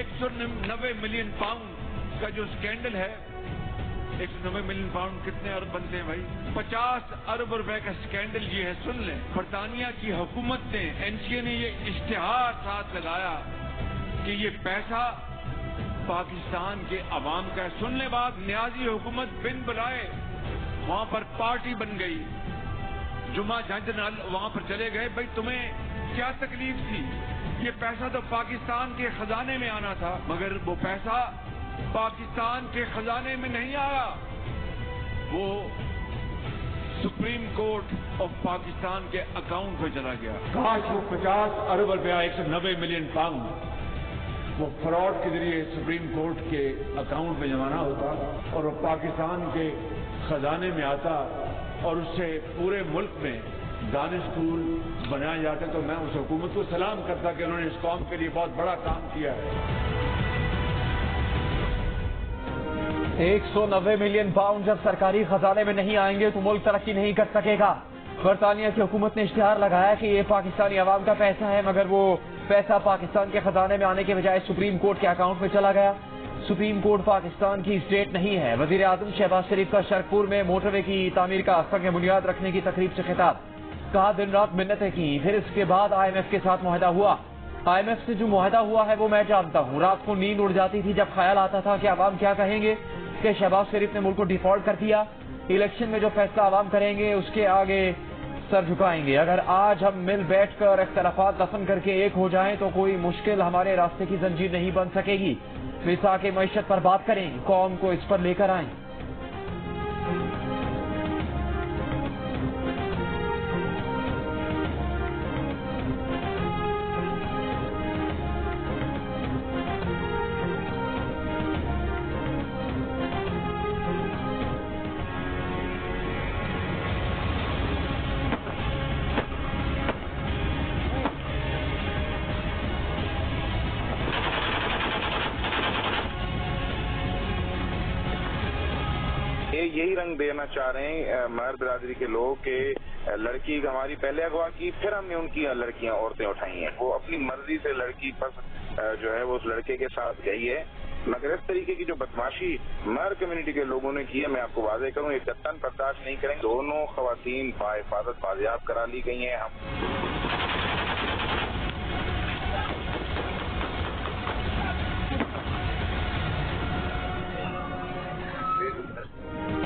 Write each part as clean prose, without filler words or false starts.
190 million pound का जो scandal है, 190 मिलियन पाउंड कितने अरब बनते हैं भाई? 50 अरब रुपए का स्कैंडल ये है। सुन लें, बरतानिया की हुकूमत ने, एनसीए ने ये इश्तिहार साथ लगाया कि ये पैसा पाकिस्तान के अवाम का है। सुन ले बात, न्याजी हुकूमत बिन बुलाए वहां पर पार्टी बन गई, जुमा जज वहां पर चले गए। भाई तुम्हें क्या तकलीफ थी? ये पैसा तो पाकिस्तान के खजाने में आना था, मगर वो पैसा पाकिस्तान के खजाने में नहीं आया, वो सुप्रीम कोर्ट ऑफ पाकिस्तान के अकाउंट में चला गया। काश वो 50 अरब रुपया, 190 मिलियन पाउंड वो फ्रॉड के जरिए सुप्रीम कोर्ट के अकाउंट में जमाना होता और वो पाकिस्तान के खजाने में आता और उससे पूरे मुल्क में दानिश स्कूल बनाए जाते, तो मैं उस हुकूमत को सलाम करता कि उन्होंने इस कौम के लिए बहुत बड़ा काम किया है। 190 मिलियन पाउंड जब सरकारी खजाने में नहीं आएंगे तो मुल्क तरक्की नहीं कर सकेगा। बरतानिया की हुकूमत ने इश्तिहार लगाया कि ये पाकिस्तानी अवाम का पैसा है, मगर वो पैसा पाकिस्तान के खजाने में आने के बजाय सुप्रीम कोर्ट के अकाउंट में चला गया। सुप्रीम कोर्ट पाकिस्तान की स्टेट नहीं है। वजीर आजम शहबाज शरीफ का शरकपुर में मोटरवे की तामीर का संग बुनियाद रखने की तकरीब से खिताब। कहा दिन रात मिन्नतें की, फिर इसके बाद IMF के साथ मुआहदा हुआ। IMF से जो मुआहदा हुआ है वो मैं जानता हूँ। रात को नींद उड़ जाती थी जब ख्याल आता था कि अवाम क्या कहेंगे कि शहबाज शरीफ ने मुल्क को डिफॉल्ट कर दिया। इलेक्शन में जो फैसला अवाम करेंगे उसके आगे सर झुकाएंगे। अगर आज हम मिल बैठकर इख्तलाफात दफन करके एक हो जाएं तो कोई मुश्किल हमारे रास्ते की जंजीर नहीं बन सकेगी। विसा के मईशत पर बात करें, कौम को इस पर लेकर आएं। यही रंग देना चाह रहे हैं महर बिरादरी के लोग कि लड़की हमारी पहले अगवा की, फिर हमने उनकी लड़कियां औरतें उठाई हैं। वो अपनी मर्जी से लड़की पर जो है वो उस लड़के के साथ गई है, मगर इस तरीके की जो बदमाशी महर कम्युनिटी के लोगों ने की है, मैं आपको वादे करूं ये कतन बर्दाश्त नहीं करेंगे। दोनों खवातीन बाहिफाजत बाजियाब करा ली गई हैं।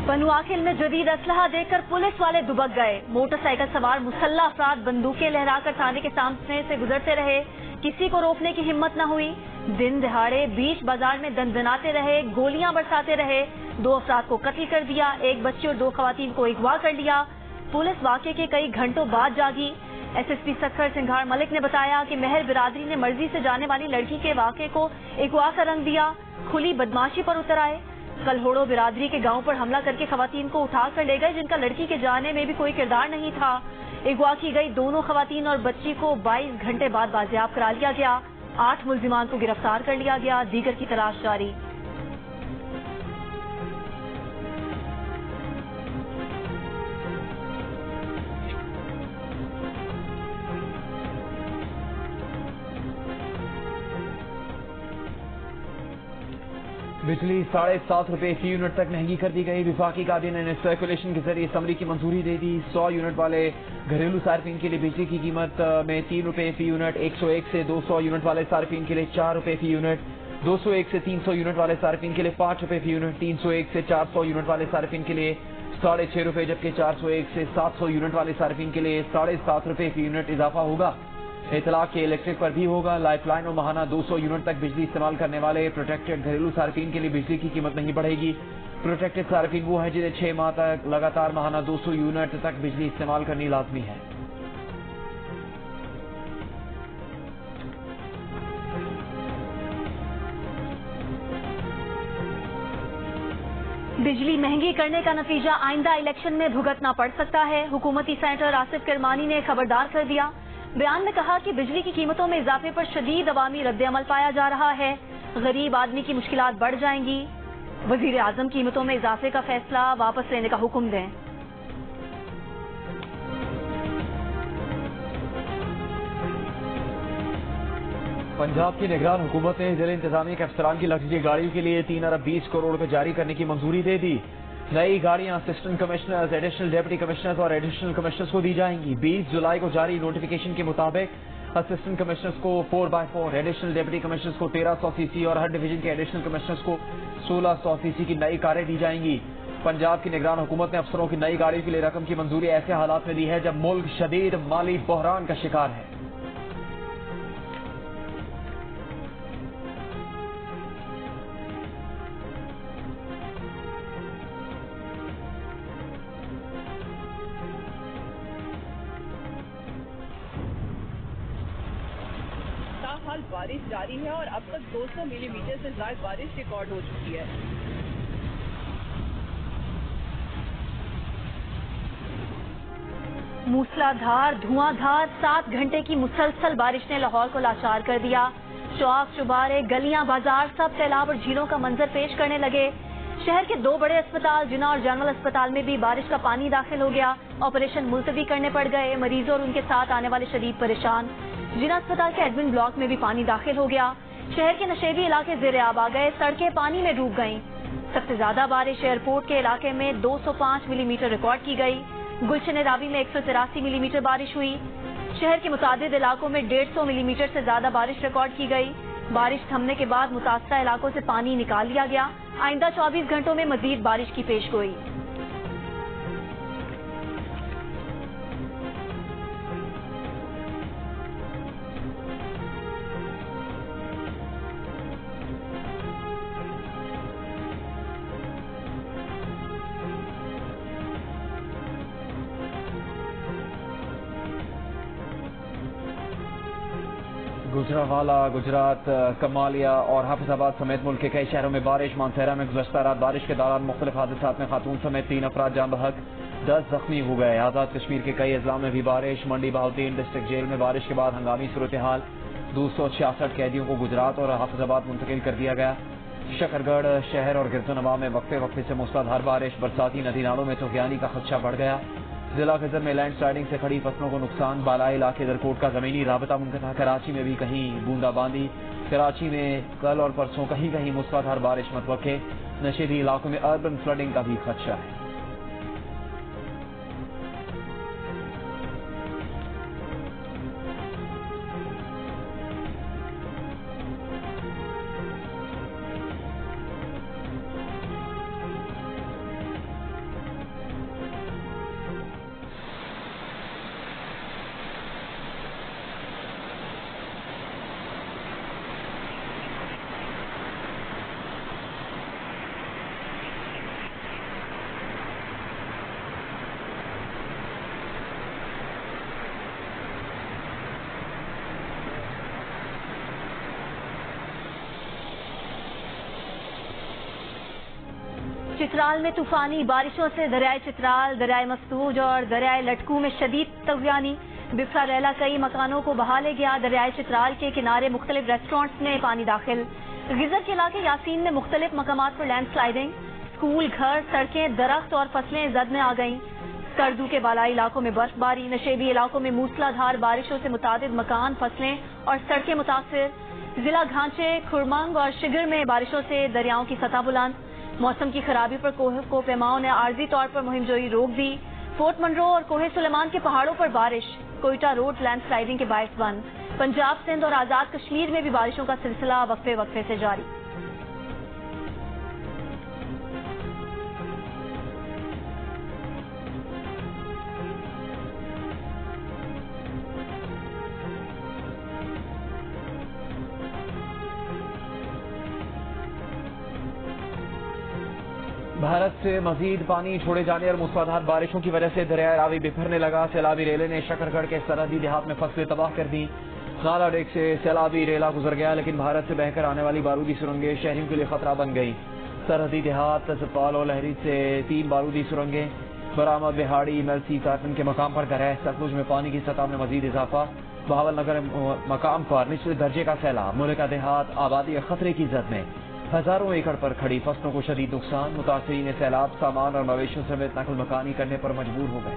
बनुआखिल में जदीद असलहा देखकर पुलिस वाले दुबक गए। मोटरसाइकिल सवार मुसल्ला अफराद बंदूकें लहराकर थाने के सामने से गुजरते रहे, किसी को रोकने की हिम्मत न हुई। दिन दहाड़े बीच बाजार में दंदनाते रहे, गोलियां बरसाते रहे। 2 अफराद को कत्ल कर दिया, 1 बच्चे और 2 खवातीन को अगवा कर लिया। पुलिस वाक़े के कई घंटों बाद जागी। SSP सक्खर सिंघार मलिक ने बताया कि महर बिरादरी ने मर्जी से जाने वाली लड़की के वाक़े को अगवा का रंग दिया, खुली बदमाशी पर उतर आए। कल होड़ो बिरादरी के गांव पर हमला करके खवातीन को उठा कर ले गए, जिनका लड़की के जाने में भी कोई किरदार नहीं था। अगवा की गई दोनों खवातीन और बच्ची को 22 घंटे बाद बाजियाब करा लिया गया। 8 मुल्जिमान को गिरफ्तार कर लिया गया, दीगर की तलाश जारी। बिजली 7.5 रुपए फी यूनिट तक महंगी कर दी गई। विफाकी काबीना ने सर्कुलेशन के जरिए समरी की मंजूरी दे दी। 100 यूनिट वाले घरेलू सार्फिन के लिए बिजली की कीमत में 3 रुपए फी यूनिट, 101 से 200 यूनिट वाले सार्फिन के लिए 4 रुपए फी यूनिट, 201 से 300 यूनिट वाले सार्फिन के लिए 5 रुपए फी यूनिट, 301 से 400 यूनिट वाले सार्फिन के लिए 6.5 रुपए, जबकि 401 से 700 यूनिट वाले सार्फिन के लिए 7.5 रुपए फी यूनिट इजाफा होगा। इतलाक के इलेक्ट्रिक पर भी होगा। लाइफलाइन और माहाना 200 यूनिट तक बिजली इस्तेमाल करने वाले प्रोटेक्टेड घरेलू सार्फिन के लिए बिजली की कीमत नहीं बढ़ेगी। प्रोटेक्टेड सार्फिन वो है जिन्हें 6 माह तक लगातार माहाना 200 यूनिट तक बिजली इस्तेमाल करनी लाजमी है। बिजली महंगी करने का नतीजा आइंदा इलेक्शन में भुगतना पड़ सकता है। हुकूमती सेनेटर आसिफ किरमानी ने खबरदार कर दिया। बयान में कहा कि बिजली की कीमतों में इजाफे पर शदीद अवामी रद्द-ए-अमल पाया जा रहा है, गरीब आदमी की मुश्किलात बढ़ जाएंगी। वजीर आजम कीमतों में इजाफे का फैसला वापस लेने का हुक्म दें। पंजाब की निगरान हुकूमत ने जिले इंतजामिया के अफसरान की लग्जरी गाड़ियों के लिए 3 अरब 20 करोड़ रुपए जारी करने की मंजूरी दे दी। नई गाड़ियां assistant commissioners, additional deputy commissioners और एडिशनल कमिश्नर्स को दी जाएंगी। 20 जुलाई को जारी नोटिफिकेशन के मुताबिक असिस्टेंट कमिश्नर्स को 4x4, एडिशनल डिप्टी कमिश्नर्स को 1300 सीसी और हर डिवीजन के एडिशनल कमिश्नर्स को 1600 सीसी की नई कारें दी जाएंगी। पंजाब की निगरान हुकूमत ने अफसरों की नई गाड़ियों के लिए रकम की मंजूरी ऐसे हालात में दी है जब मुल्क शदीद माली बहरान का शिकार है। ताहाल बारिश जारी है और अब तक 200 मिलीमीटर से ज्यादा बारिश रिकॉर्ड हो चुकी है। मूसलाधार धुआंधार 7 घंटे की मुसलसल बारिश ने लाहौर को लाचार कर दिया। चौक चुबारे, गलियां, बाजार सब सैलाब और झीलों का मंजर पेश करने लगे। शहर के 2 बड़े अस्पताल जिना और जनरल अस्पताल में भी बारिश का पानी दाखिल हो गया। ऑपरेशन मुलतवी करने पड़ गए। मरीजों और उनके साथ आने वाले शदीद परेशान। जिना अस्पताल के एडमिन ब्लॉक में भी पानी दाखिल हो गया। शहर के नशेबी इलाके ज़ेर-ए-आब आ गए। सड़कें पानी में डूब गईं। सबसे ज्यादा बारिश एयरपोर्ट के इलाके में 205 मिलीमीटर रिकॉर्ड की गई। गुलशन रावी में 183 मिलीमीटर बारिश हुई। शहर के मुतादिद इलाकों में 150 मिलीमीटर से ज्यादा बारिश रिकॉर्ड की गई। बारिश थमने के बाद मुतासरा इलाकों से पानी निकाल लिया गया। आइंदा 24 घंटों में मजीद बारिश की पेशगोई। गुजरावाला, गुजरात, कमालिया और हाफिजाबाद समेत मुल्क के कई शहरों में बारिश। मानसेरा में गुज़श्ता रात बारिश के दौरान मुख्तलिफ हादसात में खातून समेत 3 अफराद जान बहक, 10 जख्मी हो गए। आज़ाद कश्मीर के कई अजला में भी बारिश। मंडी बहाउद्दीन डिस्ट्रिक्ट जेल में बारिश के बाद हंगामी सूरत हाल। 266 कैदियों को गुजरात और हाफिजाबाद मुंतकिल कर दिया गया। शकरगढ़ शहर और गिरदोनवा में वक्फे वक्फे से मूसलाधार बारिश। बरसाती नदी नालों में तूफ़ानी का खदशा बढ़ गया। जिला खिज़र में लैंड स्लाइडिंग से खड़ी फसलों को नुकसान। बालाई इलाके दरकोट का जमीनी राबता मुनक़ता। कराची में भी कहीं बूंदाबांदी। कराची में कल और परसों कहीं कहीं मूसलाधार बारिश मतवक्के। नशेबी इलाकों में अर्बन फ्लडिंग का भी खदशा है। चित्राल में तूफानी बारिशों से दरियाए चित्राल, दरियाए मस्तूज और दरियाए लटकू में शदीद तूफानी। बिफरा रेला कई मकानों को बहा ले गया। दरियाए चित्राल के किनारे मुख्तलिफ रेस्टोरेंट्स में पानी दाखिल। गिजर के इलाके यासीन में मुख्तलिफ मकामात पर लैंड स्लाइडिंग। स्कूल, घर, सड़कें, दरख्त और फसलें जद में आ गईं। सरदू के बालाई इलाकों में बर्फबारी। नशेबी इलाकों में मूसलाधार बारिशों से मुतादिद मकान, फसलें और सड़कें मुतासिर। जिला घांचे, खुरमंग और शिगर में बारिशों से दरियाओं की सतह बुलंद। मौसम की खराबी पर कोपेमाओं ने आर्जी तौर पर मुहिमजोई रोक दी। फोर्ट मनरो और कोहे सुलेमान के पहाड़ों पर बारिश। कोयटा रोड लैंड स्लाइडिंग के बायस बंद। पंजाब, सिंध और आजाद कश्मीर में भी बारिशों का सिलसिला वक्फे वक्फे से जारी। भारत से मजीद पानी छोड़े जाने और मूसलाधार बारिशों की वजह से दरिया रावी बिखरने लगा। सैलाबी रेले ने शकरगढ़ के सरहदी देहात में फसलें तबाह कर दी। नाला डेक से सैलाबी रेला गुजर गया, लेकिन भारत से बहकर आने वाली बारूदी सुरंगें शहरियों के लिए खतरा बन गई। सरहदी देहात सतपाल और लहरी से 3 बारूदी सुरंगें बरामद। बिहाड़ी, मेलसी, कार्टन के मकाम पर घर है। सतलुज में पानी की सतह में मजीद इजाफा। बहावल नगर मकाम पर निचले दर्जे का सैलाब। मुल्क देहात आबादी खतरे की जद में। हजारों एकड़ पर खड़ी फसलों को शदीद नुकसान। मुतासिरीन सैलाब सामान और मवेशियों समेत नकल मकानी करने पर मजबूर हो गए।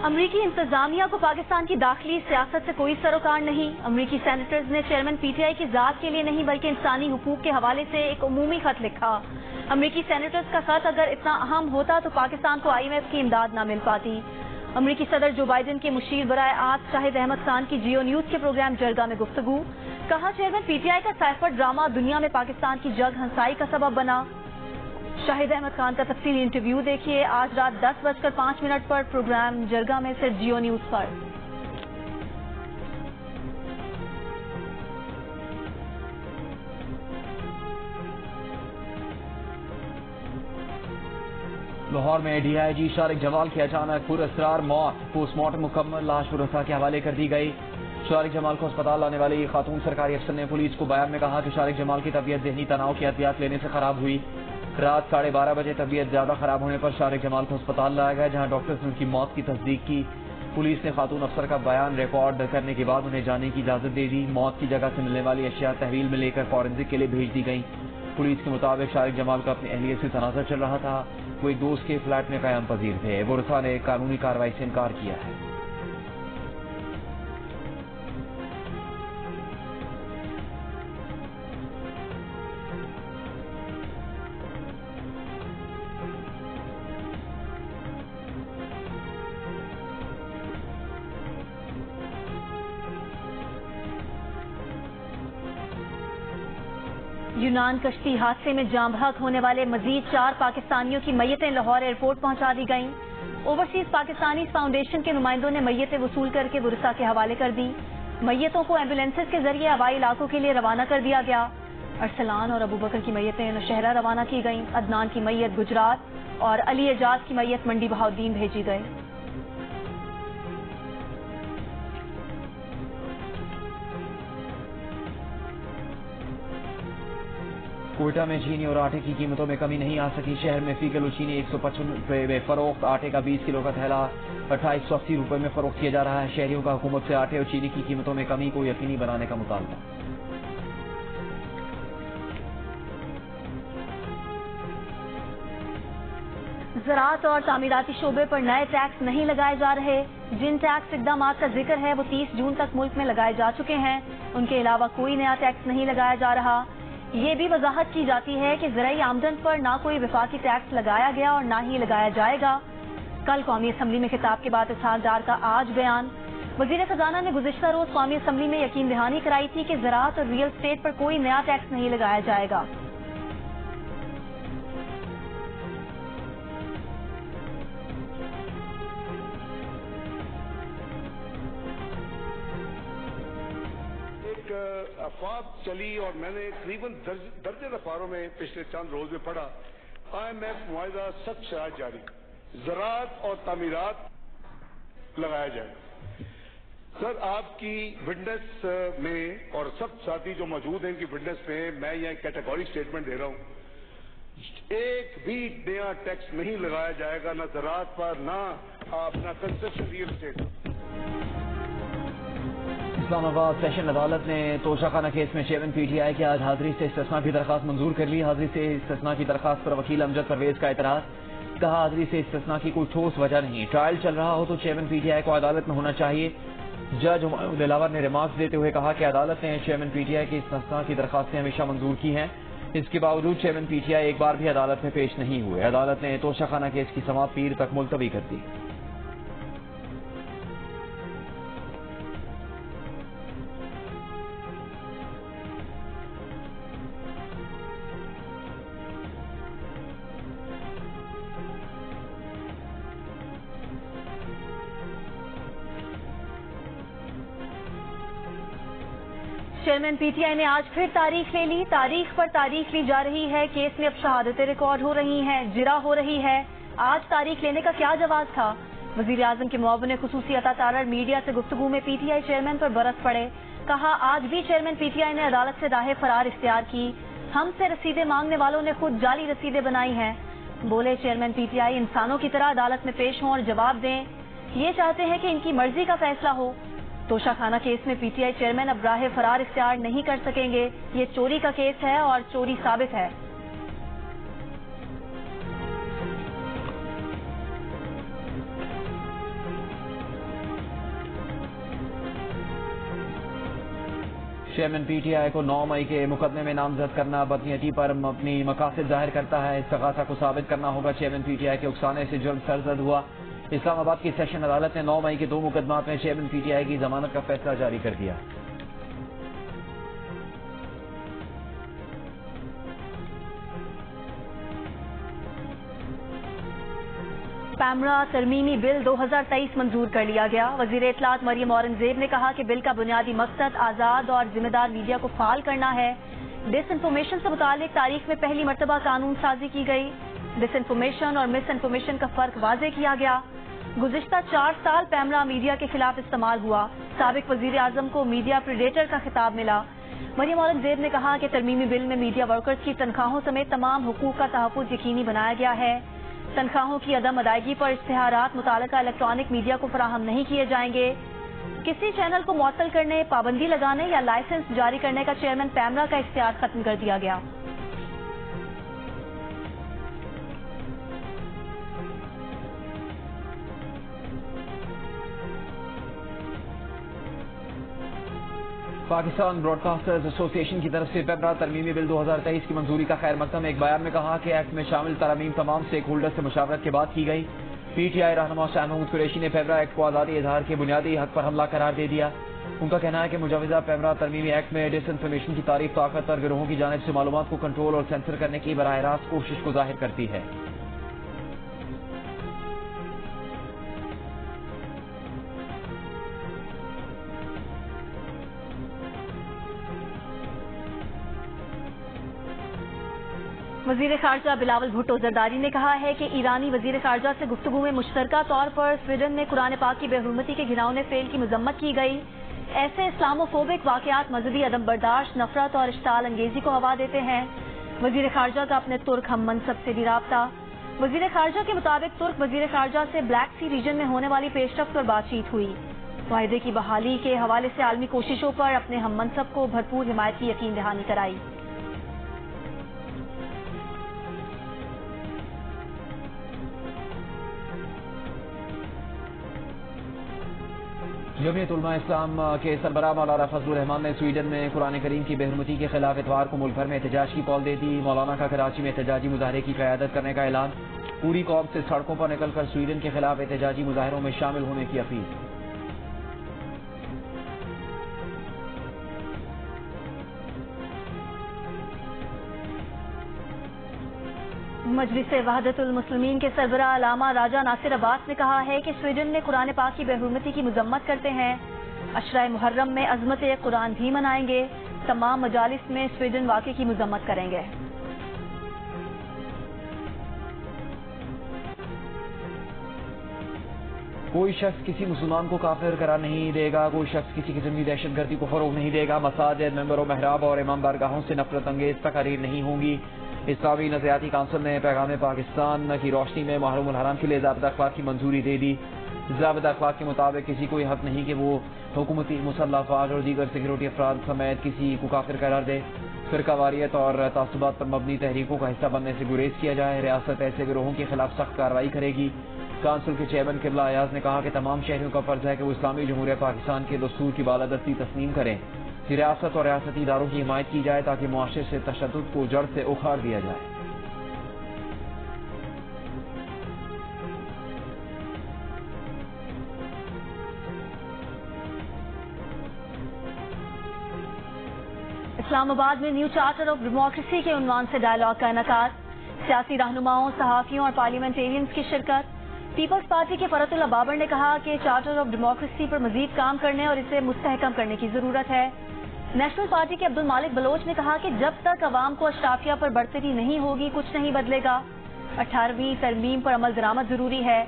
امریکی انتظامیہ کو پاکستان کی داخلی سیاست سے کوئی سروکار نہیں. امریکی سینیٹرز نے چیئرمین پی ٹی آئی کی ذات کے لیے نہیں بلکہ انسانی حقوق کے حوالے سے ایک عمومی خط لکھا. امریکی سینیٹرز کا خط اگر اتنا اہم ہوتا تو پاکستان کو IMF کی امداد نہ مل پاتی. امریکی صدر جو بائیڈن کے مشیر برائے آج شاہد احمد خان کی جیو نیوز کے پروگرام جرگہ میں گفتگو. کہا چیئرمین پی ٹی آئی کا سائفر ڈرامہ دنیا میں پاکستان کی جگ ہنسائی کا سبب بنا. شاہد احمد خان کا تفصیلی انٹرویو دیکھیے آج رات 10:05 پر پروگرام جرگہ میں صرف جیو نیوز پر. لاہور میں DIG شارق جمال کی اچانک پراسرار موت. پوسٹ مارٹم مکمل، لاش ورثاء کے حوالے کر دی گئی. شارق جمال کو اسپتال لانے والی خاتون سرکاری افسر نے پولیس کو بیان میں کہا کہ شارق جمال کی طبیعت ذہنی تناؤ کی ادویات لینے سے خراب ہوئی. رات 12:30 بجے طبیعت زیادہ خراب ہونے پر شارق جمال کو اسپتال لایا گیا جہاں ڈاکٹرز نے ان کی موت کی تصدیق کی. پولیس نے خاتون افسر کا بیان ریکارڈ کرنے کے بعد انہیں جانے کی اجازت دے دی. موت کی جگہ سے ملنے والی اشیاء تحویل میں لے کر فورنزک کے لیے بھیج دی گئیں. پولیس کے مطابق شارق جمال کا اپنی اہلیہ سے تنازع چل رہا تھا. وہ ایک دوست کے فلیٹ میں قیام پذیر تھے. ورثاء نے قانونی کارروائی سے انکار کیا ہے. یونان کشتی حادثے میں جاں بحق ہونے والے مزید 4 پاکستانیوں کی میتیں لاہور ایئرپورٹ پہنچا دی گئیں. اوورسیز پاکستانی فاؤنڈیشن کے نمائندوں نے میتیں وصول کر کے ورثاء کے حوالے کر دی. میتوں کو ایمبولینسز کے ذریعے ہوائی علاقوں کے لیے روانہ کر دیا گیا. ارسلان اور ابوبکر کی میتیں نوشہرہ روانہ کی گئیں. عدنان کی میت گجرات اور علی اعجاز کی میت منڈی بہاؤدین بھیجی گئی. کوئٹہ میں چینی اور آٹے کی قیمتوں میں کمی نہیں آ سکی. شہر میں فی کلو چینی 155 روپے میں فروخت. آٹے کا 20 کلو کا تھیلا 2880 روپے میں فروخت کیا جا رہا ہے. شہریوں کا حکومت سے آٹے اور چینی کی قیمتوں میں کمی کو یقینی بنانے کا مطالبہ. زراعت اور تعمیراتی شعبے پر نئے ٹیکس نہیں لگائے جا رہے. جن ٹیکس اقدامات کا ذکر ہے وہ 30 جون تک ملک میں لگائے جا چکے ہیں. ان کے علاوہ کوئی نیا ٹیکس نہیں لگایا جا رہا. یہ بھی وضاحت کی جاتی ہے کہ زرعی آمدن پر نہ کوئی وفاقی ٹیکس لگایا گیا اور نہ ہی لگایا جائے گا. کل قومی اسمبلی میں خطاب کے بعد اسحاق ڈار کا آج بیان. وزیر خزانہ نے گزشتہ روز قومی اسمبلی میں یقین دہانی کرائی تھی کہ زراعت اور ریئل اسٹیٹ پر کوئی نیا ٹیکس نہیں لگایا جائے گا. افواہ چلی اور میں نے تقریباً درجن اخباروں میں پچھلے چند روز میں پڑھا IMF معاہدہ سخت شرائط جاری زراعت اور تعمیرات لگایا جائے. سر آپ کی وٹنس میں اور سب ساتھی جو موجود ہیں ان کی وٹنس میں میں یہ کیٹیگوری سٹیٹمنٹ دے رہا ہوں. ایک بھی نیا ٹیکس نہیں لگایا جائے گا نہ زراعت پر نہ اپنا کنسٹرکشن ریئل اسٹیٹ. اسلام آباد سیشن عدالت نے توشہ خانہ کیس میں چیئرمین PTI کی آج حاضری سے استثناء کی درخواست منظور کر لی. حاضری سے استثناء کی درخواست پر وکیل امجد پرویز کا اعتراض. کہا حاضری سے استثناء کی کوئی ٹھوس وجہ نہیں. ٹرائل چل رہا ہو تو چیئرمین PTI کو عدالت میں ہونا چاہیے. جج ہمایوں دلاور نے ریمارکس دیتے ہوئے کہا کہ عدالت نے چیئرمین PTI کی استثناء کی درخواستیں ہمیشہ منظور کی ہیں. اس کے باوجود چیئرمین PTI ایک بار بھی عدالت میں پیش نہیں ہوئے. عدالت نے توشہ خانہ کیس کی سماعت پیر تک ملتوی کر دی. چیئرمین PTI نے آج پھر تاریخ لے لی. تاریخ پر تاریخ لی جا رہی ہے. کیس میں اب شہادتیں ریکارڈ ہو رہی ہیں, جرا ہو رہی ہے. آج تاریخ لینے کا کیا جواز تھا؟ وزیر اعظم کے معاون خصوصی عطا تارڑ میڈیا سے گفتگو میں PTI چیئرمین پر برس پڑے. کہا آج بھی چیئرمین PTI نے عدالت سے راہ فرار اختیار کی. ہم سے رسیدیں مانگنے والوں نے خود جعلی رسیدیں بنائی ہیں. بولے چیئرمین PTI انسانوں کی طرح عدالت میں پیش ہوں اور جواب دیں. یہ چاہتے ہیں کہ ان کی مرضی کا فیصلہ ہو. توشہ خانہ کیس میں PTI چیئرمین اب راہ فرار اختیار نہیں کر سکیں گے. یہ چوری کا کیس ہے اور چوری ثابت ہے. چیئرمین پی ٹی آئی کو 9 مئی کے مقدمے میں نامزد کرنا بدنیتی پر اپنی مقاصد ظاہر کرتا ہے. استغاثہ کو ثابت کرنا ہوگا. چیئرمین پی ٹی آئی کے اکسانے سے جرم سرزد ہوا. اسلام آباد کی سیشن عدالت نے 9 مئی کے 2 مقدمات میں چیئرمین پی ٹی آئی کی ضمانت کا فیصلہ جاری کر دیا. پیمرا ترمیمی بل 2023 منظور کر لیا گیا. وزیر اطلاعات مریم اورنگزیب نے کہا کہ بل کا بنیادی مقصد آزاد اور ذمہ دار میڈیا کو فعال کرنا ہے. ڈس انفارمیشن سے متعلق تاریخ میں پہلی مرتبہ قانون سازی کی گئی. ڈس انفارمیشن اور مس انفارمیشن کا فرق واضح کیا گیا. گزشتہ 4 سال پیمرا میڈیا کے خلاف استعمال ہوا. سابق وزیر اعظم کو میڈیا پریڈیٹر کا خطاب ملا. مریم اورنگزیب نے کہا کہ ترمیمی بل میں میڈیا ورکرز کی تنخواہوں سمیت تمام حقوق کا تحفظ یقینی بنایا گیا ہے. تنخواہوں کی عدم ادائیگی پر اشتہارات متعلقہ الیکٹرانک میڈیا کو فراہم نہیں کیے جائیں گے. کسی چینل کو معطل کرنے، پابندی لگانے یا لائسنس جاری کرنے کا چیئرمین پیمرا کا اختیار ختم کر دیا گیا. پاکستان براڈ کاسٹرز ایسوسی ایشن کی طرف سے پیمرا ترمیمی بل 2023 کی منظوری کا خیر مقدم. ایک بیان میں کہا کہ ایکٹ میں شامل ترامیم تمام اسٹیک ہولڈر سے مشاورت کے بعد کی گئی. پی ٹی آئی رہنما شاہ محمود قریشی نے پیمرا ایکٹ کو آزادی اظہار کے بنیادی حق پر حملہ قرار دے دیا. ان کا کہنا ہے کہ مجوزہ پیمرا ترمیمی ایکٹ میں ڈس انفارمیشن کی تعریف طاقتور گروہوں کی جانب سے معلومات کو کنٹرول اور سینسر کرنے کی براہ راست کوشش کو ظاہر کرتی ہے. وزیر خارجہ بلاول بھٹو زرداری نے کہا ہے کہ ایرانی وزیر خارجہ سے گفتگو میں مشترکہ طور پر سویڈن میں قرآن پاک کی بے حرمتی کے گھناؤنے فعل کی مذمت کی گئی. ایسے اسلاموفوبک واقعات مذہبی عدم برداشت، نفرت اور اشتعال انگیزی کو ہوا دیتے ہیں. وزیر خارجہ کا اپنے ترک ہم منصب سے بھی رابطہ. وزیر خارجہ کے مطابق ترک وزیر خارجہ سے بلیک سی ریجن میں ہونے والی پیش رفت پر بات چیت ہوئی. معاہدے کی بحالی کے حوالے سے عالمی کوششوں پر اپنے ہم منصب کو بھرپور حمایت کی یقین دہانی کرائی. جمعیت علماء اسلام کے سربراہ مولانا فضل الرحمان نے سویڈن میں قرآن کریم کی بے حرمتی کے خلاف اتوار کو ملک بھر میں احتجاج کی کال دے دی. مولانا کا کراچی میں احتجاجی مظاہرے کی قیادت کرنے کا اعلان. پوری قوم سے سڑکوں پر نکل کر سویڈن کے خلاف احتجاجی مظاہروں میں شامل ہونے کی اپیل. مجلس وحدت المسلمین کے سربراہ علامہ راجہ ناصر عباس نے کہا ہے کہ سویڈن میں قرآن پاک کی بے حرمتی کی مذمت کرتے ہیں. عشرہ محرم میں عظمت قرآن بھی منائیں گے. تمام مجالس میں سویڈن واقعے کی مذمت کریں گے. کوئی شخص کسی مسلمان کو کافر قرار نہیں دے گا. کوئی شخص کسی قسم کی دہشت گردی کو فروغ نہیں دے گا. مساجد، ممبروں، محراب اور امام بارگاہوں سے نفرت انگیز تقاریر نہیں ہوں گی. اسلامی نظریاتی کونسل نے پیغام پاکستان کی روشنی میں محرم الحرام کے لیے ضابطہ اخلاق کی منظوری دے دی. ضابطہ اخلاق کے مطابق کسی کو یہ حق نہیں کہ وہ حکومتی مسلح افواج اور دیگر سیکورٹی افراد سمیت کسی کو کافر قرار دے. فرقہ واریت اور تعصبات پر مبنی تحریکوں کا حصہ بننے سے گریز کیا جائے. ریاست ایسے گروہوں کے خلاف سخت کارروائی کرے گی. کونسل کے چیئرمین قبلہ ایاز نے کہا کہ تمام شہریوں کا فرض ہے کہ وہ اسلامی جمہوریہ پاکستان کے دستور کی بالادستی تسلیم کریں. ریاست اور ریاستی اداروں کی حمایت کی جائے تاکہ معاشرے سے تشدد کو جڑ سے اکھاڑ دیا جائے. اسلام آباد میں نیو چارٹر آف ڈیموکریسی کے عنوان سے ڈائیلاگ کا انعقاد. سیاسی رہنماؤں، صحافیوں اور پارلیمنٹیرینز کی شرکت. پیپلز پارٹی کے فرت اللہ بابر نے کہا کہ چارٹر آف ڈیموکریسی پر مزید کام کرنے اور اسے مستحکم کرنے کی ضرورت ہے. نیشنل پارٹی کے عبد المالک بلوچ نے کہا کہ جب تک عوام کو اشرافیہ پر برتری نہیں ہوگی کچھ نہیں بدلے گا. 18ویں ترمیم پر عمل درآمد ضروری ہے.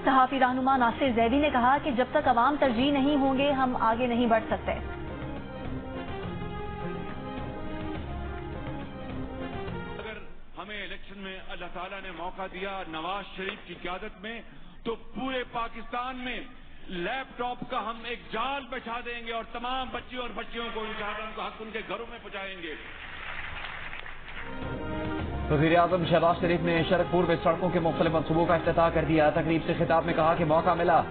صحافی رہنما ناصر زیدی نے کہا کہ جب تک عوام ترجیح نہیں ہوں گے ہم آگے نہیں بڑھ سکتے. ہمیں الیکشن میں اللہ تعالیٰ نے موقع دیا نواز شریف کی قیادت میں تو پورے پاکستان میں لیپ ٹاپ کا ہم ایک جال بچھا دیں گے اور تمام بچیوں اور بچیوں کو حق ان کے گھروں میں پہنچائیں گے. وزیر اعظم شہباز شریف نے شرک پور میں سڑکوں کے مختلف منصوبوں کا افتتاح کر دیا. تقریب سے خطاب میں کہا کہ موقع ملا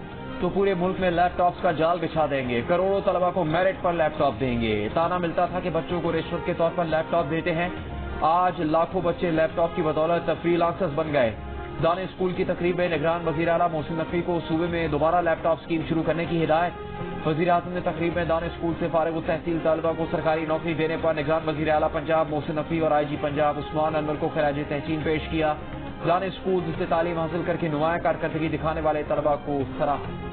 तो पूरे मुल्क में लैपटॉप्स का जाल बिछा देंगे। करोड़ों तलबा को मेरिट पर लैपटॉप देंगे। ताना मिलता था कि बच्चों को रिश्वत के तौर पर लैपटॉप देते हैं। आज लाखों बच्चे लैपटॉप की बदौलत फ्रीलांसर्स बन गए। दानिश स्कूल की तकरीब में निगरान वज़ीर आला मोहसिन नकवी को सूबे में दोबारा लैपटॉप स्कीम शुरू करने की हिदायत। वज़ीर आज़म ने तकरीब में दानिश स्कूल से फारिग तहसील तलबा को सरकारी नौकरी देने पर निगरान वज़ीर आला पंजाब मोहसिन नकवी और IG पंजाब उस्मान अनवर को खराज तहसीन पेश किया। दानिश स्कूल से तालीम हासिल करके नुमाया कारकर्दगी दिखाने वाले तलबा को सराहा।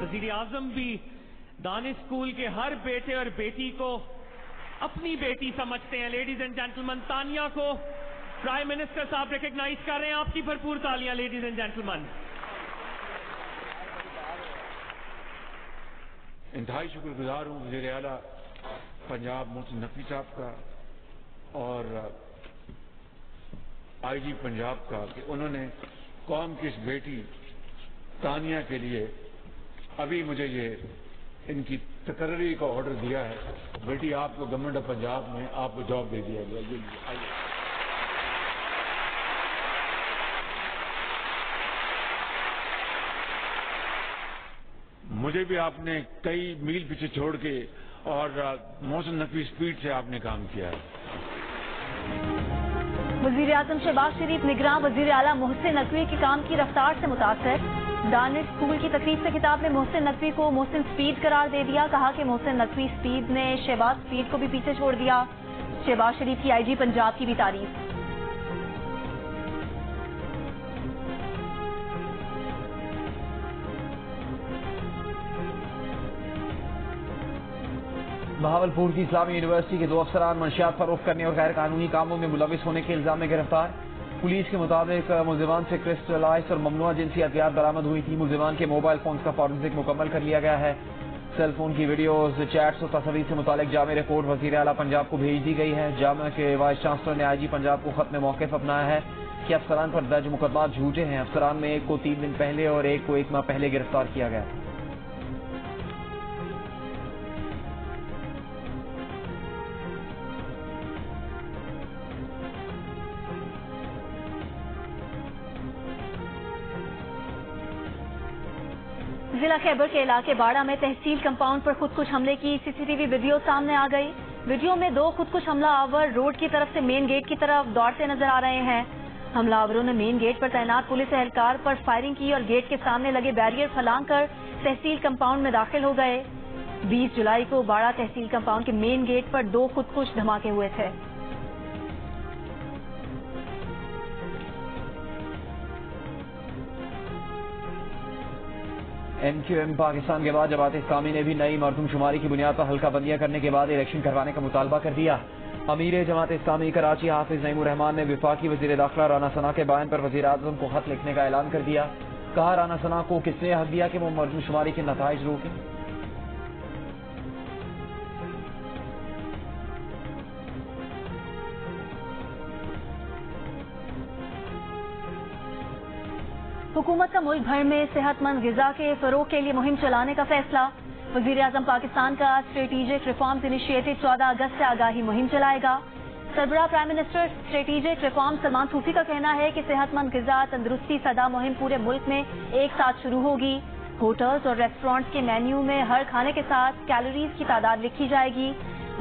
वज़ीर आज़म भी दानिश स्कूल के हर बेटे और बेटी को अपनी बेटी समझते हैं। लेडीज एंड जेंटलमैन, तानिया को प्राइम मिनिस्टर साहब रिकॉग्नाइज कर रहे हैं। आपकी भरपूर तालियां लेडीज एंड जेंटलमैन। इंतहाई शुक्रगुजार हूँ वज़ीर आला पंजाब मोहसिन नकवी साहब का और IG पंजाब का कि उन्होंने कौम की इस बेटी तानिया के लिए अभी मुझे ये इनकी तकर्री का ऑर्डर दिया है। बेटी आपको गवर्नमेंट ऑफ पंजाब में आपको जॉब दे दिया गया। मुझे भी आपने कई मील पीछे छोड़ के और मोहसिन नकवी स्पीड से आपने काम किया है। वज़ीर आज़म शहबाज शरीफ निगरान वज़ीर आला मोहसिन नकवी के काम की रफ्तार से मुतासर। दानिश स्कूल की तकरीब से खिताब में मोहसिन नकवी को मोहसिन स्पीड करार दे दिया। कहा कि मोहसिन नकवी स्पीड ने शहबाज स्पीड को भी पीछे छोड़ दिया। शहबाज शरीफ की IG पंजाब की भी तारीफ। बहावलपुर की इस्लामी यूनिवर्सिटी के 2 अफसरान मंशियात फरोख्त करने और गैर कानूनी कामों में मुलविस होने के इल्जाम में गिरफ्तार। पुलिस के मुताबिक मुलजिमान से क्रिस्टल आइस और ममनुआ जिनसी हथियार बरामद हुई थी। मुलजिमान के मोबाइल फोन का फॉरेंसिक मुकम्मल कर लिया गया है। सेल फोन की वीडियोज, चैट्स और तस्वीर से मुतालिक जामे रिपोर्ट वज़ीर आला पंजाब को भेज दी गई है। जामे के वाइस चांसलर ने IG पंजाब को खत में मौक़िफ़ अपनाया है कि अफसरान पर दर्ज मुकदमा झूठे हैं। अफसरान में एक को 3 दिन पहले और एक को 1 माह पहले गिरफ्तार किया गया। जिला खैबर के इलाके बाड़ा में तहसील कंपाउंड पर खुदकुश हमले की CCTV वीडियो सामने आ गई। वीडियो में 2 खुदकुश हमलावर रोड की तरफ से मेन गेट की तरफ दौड़ते नजर आ रहे हैं। हमलावरों ने मेन गेट पर तैनात पुलिस एहलकार पर फायरिंग की और गेट के सामने लगे बैरियर फलांग कर तहसील कंपाउंड में दाखिल हो गए। 20 जुलाई को बाड़ा तहसील कंपाउंड के मेन गेट पर 2 खुदकुश धमाके हुए थे। MQM पाकिस्तान के बाद जमात इस्लामी ने भी नई मरदमशुमारी की बुनियाद पर हल्का बंदियां करने के बाद इलेक्शन करवाने का मुतालबा कर दिया। अमीर जमात इस्लामी कराची हाफिज नईमुर रहमान ने विफाकी वजीर दाखिला राना सना के बयान पर वजीर आज़म को खत लिखने का ऐलान कर दिया। कहा, राना सना को किसने हक दिया कि वो मरदमशुमारी के नताइज रोकें। हुकूमत का मुल्क भर में सेहतमंद ग़िज़ा के फ़रोग़ के लिए मुहिम चलाने का फैसला। वज़ीर आज़म पाकिस्तान का स्ट्रेटेजिक रिफॉर्म्स इनिशिएटिव 14 अगस्त से आगाही मुहिम चलाएगा। सरबराह prime minister strategic reform Salman Sufi का कहना है कि सेहतमंद ग़िज़ा तंदुरुस्ती सदा मुहिम पूरे मुल्क में एक साथ शुरू होगी। होटल्स और रेस्टोरेंट्स के मेन्यू में हर खाने के साथ कैलोरीज की तादाद लिखी जाएगी।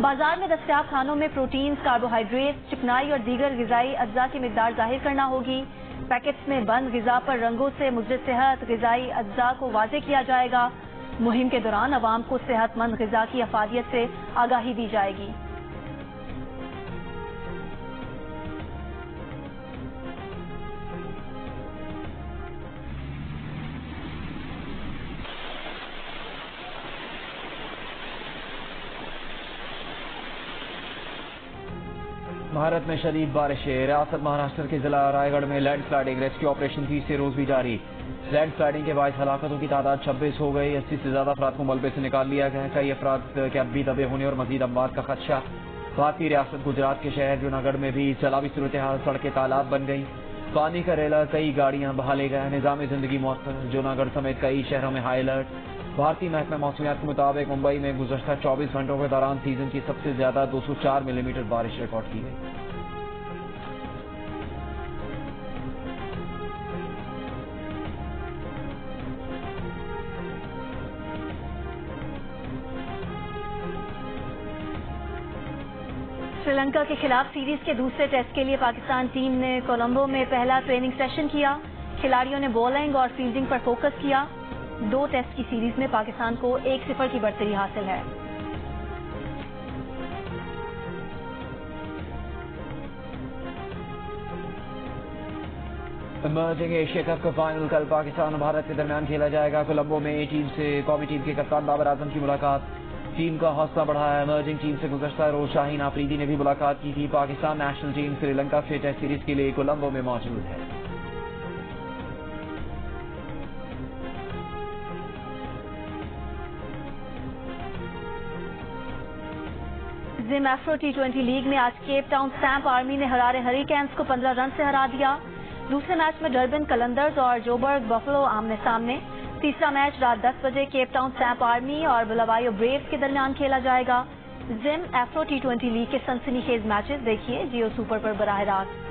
बाजार में दस्तयाब खानों में प्रोटीन्स, कार्बोहाइड्रेट्स, चिकनाई और दीगर ग़िज़ाई अज्जा की मिकदार जाहिर करना होगी। पैकेट्स में बंद ग़िज़ा पर रंगों से मुज़र सेहत ग़िज़ाई अज्जा को वाज़ेह किया जाएगा। मुहिम के दौरान अवाम को सेहतमंद ग़िज़ा की अफादियत से आगाही दी जाएगी। भारत में शदीद बारिशें। रियासत महाराष्ट्र के जिला रायगढ़ में लैंडस्लाइडिंग रेस्क्यू ऑपरेशन तीसरे रोज भी जारी। लैंडस्लाइडिंग के बायस हलाकतों की तादाद 26 हो गई। 80 से ज्यादा अफराद को मलबे से निकाल लिया गया है। कई अफराद के अब भी दबे होने और मजीद अमवात का खदशा। भारतीय रियासत गुजरात के शहर जूनागढ़ में भी सैलाबी सूरत हाल, सड़कें तालाब बन गई। پانی کا ریلا، کئی گاڑیاں بہا لے گئے، نظام زندگی معطل، جوناگڑھ سمیت کئی شہروں میں ہائی الرٹ۔ بھارتی محکمہ موسمیات کے مطابق ممبئی میں گزشتہ 24 گھنٹوں کے دوران سیزن کی سب سے زیادہ 204 ملی میٹر بارش ریکارڈ کی گئی۔ سری لنکا کے خلاف سیریز کے دوسرے ٹیسٹ کے لیے پاکستان ٹیم نے کولمبو میں پہلا ٹریننگ سیشن کیا۔ کھلاڑیوں نے بولنگ اور فیلڈنگ پر فوکس کیا۔ 2 ٹیسٹ کی سیریز میں پاکستان کو 1-0 کی برتری حاصل ہے۔ ایمرجنگ ایشیا کپ کا فائنل کل پاکستان اور بھارت کے درمیان کھیلا جائے گا۔ کولمبو میں ٹیم سے قومی ٹیم کے کپتان بابر اعظم کی ملاقات، ٹیم کا حوصلہ بڑھایا۔ ایمرجنگ ٹیم سے گزشتہ روز شاہین آفریدی نے بھی ملاقات کی تھی۔ پاکستان نیشنل ٹیم سری لنکا سے ٹیسٹ سیریز کے لیے کولمبو میں موجود ہے۔ زم ایفرو T20 لیگ میں آج کیپ ٹاؤن سٹیمپ آرمی نے ہرارے ہریکینز کو 15 رن سے ہرا دیا۔ دوسرے میچ میں ڈربن قلندرز اور جوبرگ بفلو آمنے سامنے۔ تیسرا میچ رات 10 بجے کیپ ٹاؤن سٹیمپ آرمی اور بلاوایو بریوز کے درمیان کھیلا جائے گا۔ زم ایفرو T20 لیگ کے سنسنی خیز میچز دیکھیے جیو سپر پر براہ راست۔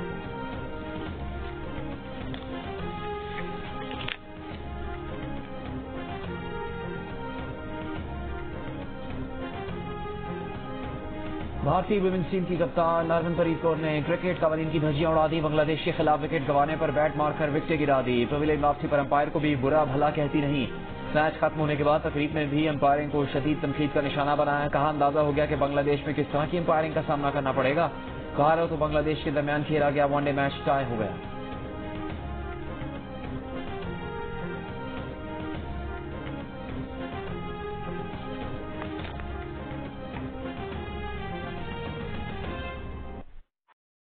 بھارتی ویمنز ٹیم کی کپتان ہرمن پریت کور نے کرکٹ قوانین کی دھجیاں اڑا دی۔ بنگلہ دیش کے خلاف وکٹ گنوانے پر بیٹ مار کر وکٹیں گرا دی۔ پویلین واپسی پر امپائر کو بھی برا بھلا کہتی نہیں۔ میچ ختم ہونے کے بعد تقریب میں بھی امپائرنگ کو شدید تنقید کا نشانہ بنایا۔ کہا اندازہ ہو گیا کہ بنگلہ دیش میں کس طرح کی امپائرنگ کا سامنا کرنا پڑے گا۔ بھارت اور بنگلہ دیش کے درمیان کھیلا گیا ون ڈے میچ ٹائی ہو گیا۔